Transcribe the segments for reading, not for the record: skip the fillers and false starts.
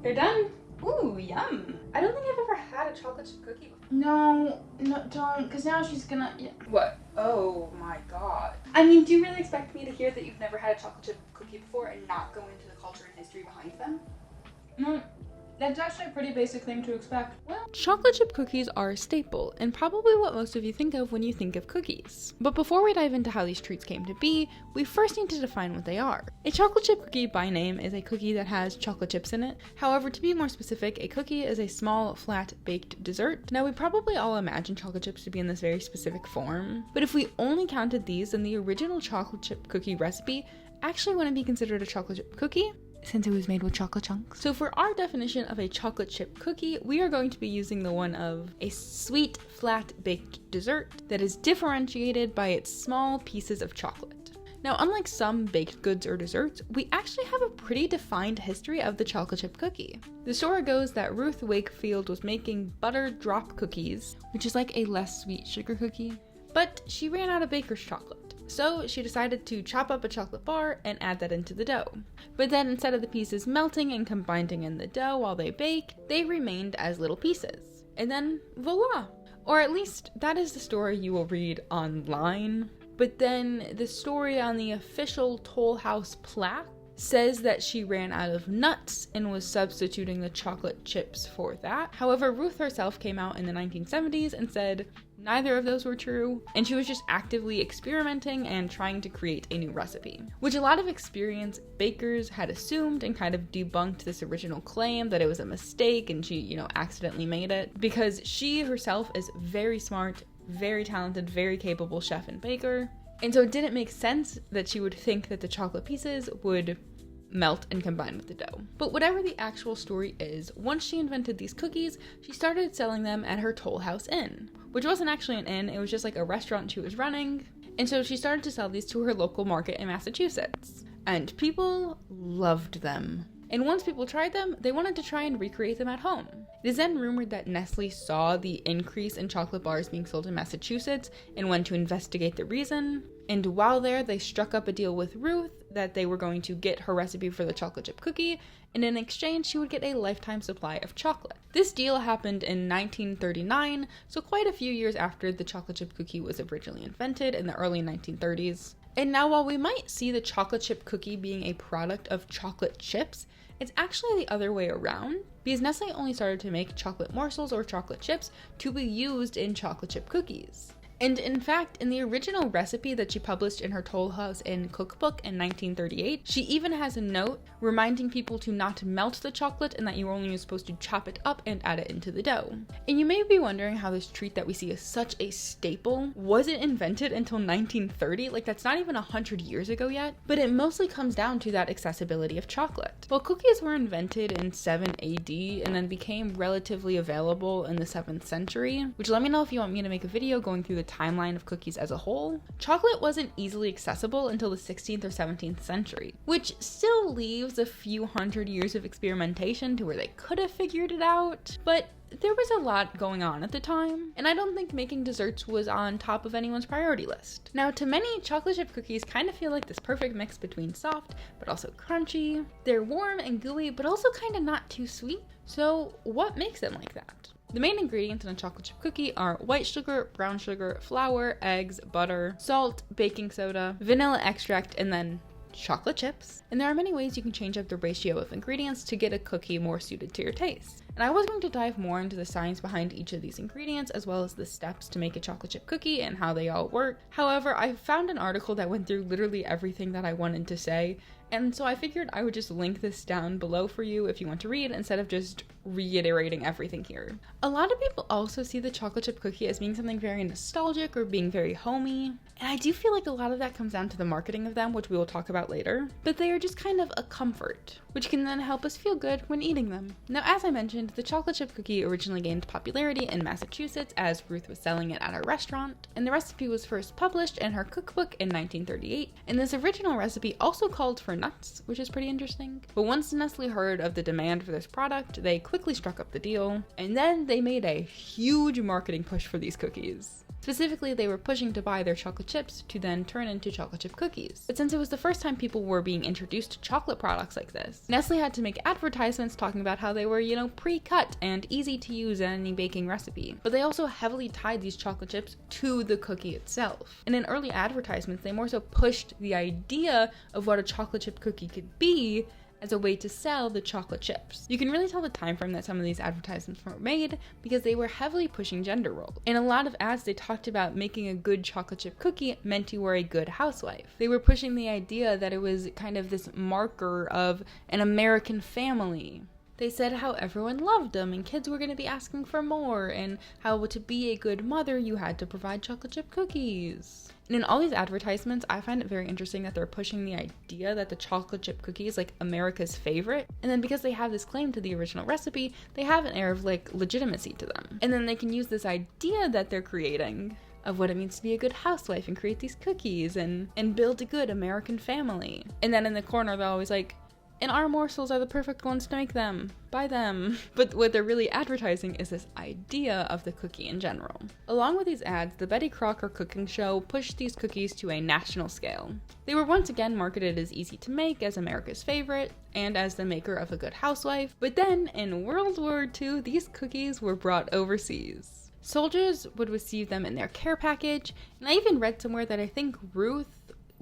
They're done. Ooh, yum. I don't think I've ever had a chocolate chip cookie before. No, don't, because now she's gonna, yeah. What? Oh my god. I mean, do you really expect me to hear that you've never had a chocolate chip cookie before and not go into the culture and history behind them? No. That's actually a pretty basic thing to expect. Well, chocolate chip cookies are a staple, and probably what most of you think of when you think of cookies. But before we dive into how these treats came to be, we first need to define what they are. A chocolate chip cookie by name is a cookie that has chocolate chips in it. However, to be more specific, a cookie is a small, flat, baked dessert. Now, we probably all imagine chocolate chips to be in this very specific form, but if we only counted these, then the original chocolate chip cookie recipe actually wouldn't be considered a chocolate chip cookie, since it was made with chocolate chunks. So for our definition of a chocolate chip cookie, we are going to be using the one of a sweet, flat baked dessert that is differentiated by its small pieces of chocolate. Now, unlike some baked goods or desserts, we actually have a pretty defined history of the chocolate chip cookie. The story goes that Ruth Wakefield was making butter drop cookies, which is like a less sweet sugar cookie, but she ran out of baker's chocolate. So she decided to chop up a chocolate bar and add that into the dough. But then instead of the pieces melting and combining in the dough while they baked, they remained as little pieces. And then voila! Or at least that is the story you will read online. But then the story on the official Toll House plaque says that she ran out of nuts and was substituting the chocolate chips for that. However, Ruth herself came out in the 1970s and said neither of those were true, and she was just actively experimenting and trying to create a new recipe, which a lot of experienced bakers had assumed and kind of debunked this original claim that it was a mistake and she, accidentally made it, because she herself is very smart, very talented, very capable chef and baker. And so it didn't make sense that she would think that the chocolate pieces would melt and combine with the dough. But whatever the actual story is, once she invented these cookies, she started selling them at her Toll House Inn, which wasn't actually an inn, it was just like a restaurant she was running. And so she started to sell these to her local market in Massachusetts. And people loved them. And once people tried them, they wanted to try and recreate them at home. It is then rumored that Nestle saw the increase in chocolate bars being sold in Massachusetts and went to investigate the reason. And while there, they struck up a deal with Ruth that they were going to get her recipe for the chocolate chip cookie, and in exchange, she would get a lifetime supply of chocolate. This deal happened in 1939, so quite a few years after the chocolate chip cookie was originally invented in the early 1930s. And now, while we might see the chocolate chip cookie being a product of chocolate chips, it's actually the other way around, because Nestle only started to make chocolate morsels or chocolate chips to be used in chocolate chip cookies. And in fact, in the original recipe that she published in her Toll House Inn cookbook in 1938, she even has a note reminding people to not melt the chocolate and that you were only supposed to chop it up and add it into the dough. And you may be wondering how this treat that we see as such a staple wasn't invented until 1930, like that's not even 100 years ago yet, but it mostly comes down to that accessibility of chocolate. Well, cookies were invented in 7 AD and then became relatively available in the 7th century, which let me know if you want me to make a video going through the timeline of cookies as a whole. Chocolate wasn't easily accessible until the 16th or 17th century, which still leaves a few hundred years of experimentation to where they could have figured it out, but there was a lot going on at the time, and I don't think making desserts was on top of anyone's priority list. Now, to many, chocolate chip cookies kind of feel like this perfect mix between soft, but also crunchy. They're warm and gooey, but also kind of not too sweet. So what makes them like that? The main ingredients in a chocolate chip cookie are white sugar, brown sugar, flour, eggs, butter, salt, baking soda, vanilla extract, and then chocolate chips. And there are many ways you can change up the ratio of ingredients to get a cookie more suited to your taste. And I was going to dive more into the science behind each of these ingredients, as well as the steps to make a chocolate chip cookie and how they all work. However, I found an article that went through literally everything that I wanted to say, and so I figured I would just link this down below for you if you want to read, instead of just reiterating everything here. A lot of people also see the chocolate chip cookie as being something very nostalgic or being very homey, and I do feel like a lot of that comes down to the marketing of them, which we will talk about later, but they are just kind of a comfort, which can then help us feel good when eating them. Now, as I mentioned, the chocolate chip cookie originally gained popularity in Massachusetts as Ruth was selling it at her restaurant, and the recipe was first published in her cookbook in 1938, and this original recipe also called for nuts, which is pretty interesting. But once Nestle heard of the demand for this product, they quickly struck up the deal, and then they made a huge marketing push for these cookies. Specifically, they were pushing to buy their chocolate chips to then turn into chocolate chip cookies. But since it was the first time people were being introduced to chocolate products like this, Nestle had to make advertisements talking about how they were, pre-cut and easy to use in any baking recipe. But they also heavily tied these chocolate chips to the cookie itself. And in early advertisements, they more so pushed the idea of what a chocolate chip cookie could be as a way to sell the chocolate chips. You can really tell the time frame that some of these advertisements were made because they were heavily pushing gender roles. In a lot of ads, they talked about making a good chocolate chip cookie meant you were a good housewife. They were pushing the idea that it was kind of this marker of an American family. They said how everyone loved them and kids were going to be asking for more, and how to be a good mother you had to provide chocolate chip cookies. And in all these advertisements, I find it very interesting that they're pushing the idea that the chocolate chip cookie is like America's favorite. And then because they have this claim to the original recipe, they have an air of like legitimacy to them. And then they can use this idea that they're creating of what it means to be a good housewife and create these cookies and build a good American family. And then in the corner, they're always like, and our morsels are the perfect ones to make them. Buy them. But what they're really advertising is this idea of the cookie in general. Along with these ads, the Betty Crocker cooking show pushed these cookies to a national scale. They were once again marketed as easy to make, as America's favorite, and as the maker of a good housewife. But then, in World War II, these cookies were brought overseas. Soldiers would receive them in their care package, and I even read somewhere that I think Ruth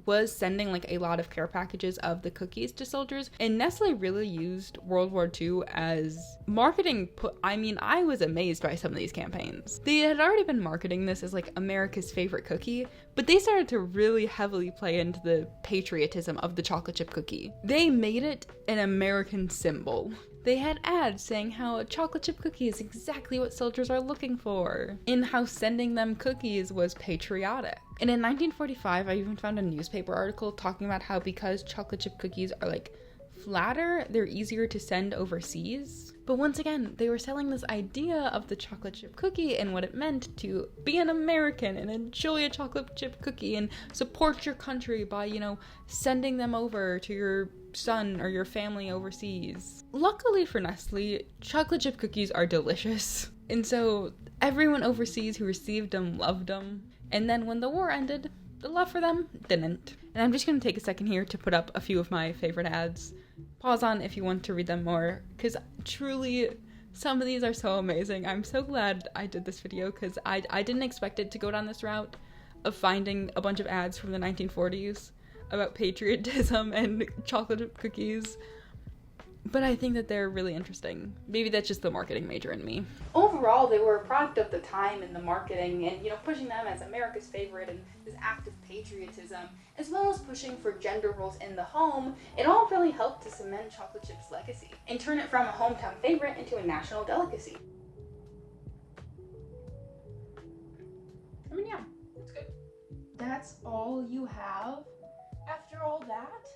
was sending like a lot of care packages of the cookies to soldiers, and Nestle really used World War II as marketing. I was amazed by some of these campaigns. They had already been marketing this as like America's favorite cookie, but they started to really heavily play into the patriotism of the chocolate chip cookie. They made it an American symbol. They had ads saying how a chocolate chip cookie is exactly what soldiers are looking for, and how sending them cookies was patriotic. And in 1945, I even found a newspaper article talking about how because chocolate chip cookies are like flatter, they're easier to send overseas. But once again, they were selling this idea of the chocolate chip cookie and what it meant to be an American and enjoy a chocolate chip cookie and support your country by, sending them over to your son or your family overseas. Luckily for Nestle, chocolate chip cookies are delicious. And so everyone overseas who received them loved them. And then when the war ended, the love for them didn't. And I'm just going to take a second here to put up a few of my favorite ads. Pause on if you want to read them more, because truly some of these are so amazing. I'm so glad I did this video because I didn't expect it to go down this route of finding a bunch of ads from the 1940s about patriotism and chocolate chip cookies. But I think that they're really interesting. Maybe that's just the marketing major in me. Overall, they were a product of the time and the marketing and, pushing them as America's favorite and this act of patriotism, as well as pushing for gender roles in the home. It all really helped to cement chocolate chip's legacy and turn it from a hometown favorite into a national delicacy. Yeah, that's good. That's all you have after all that?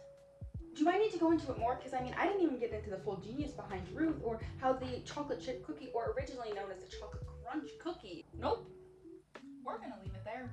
Do I need to go into it more? Because I didn't even get into the full genius behind Ruth or how the chocolate chip cookie, or originally known as the chocolate crunch cookie. Nope. We're gonna leave it there.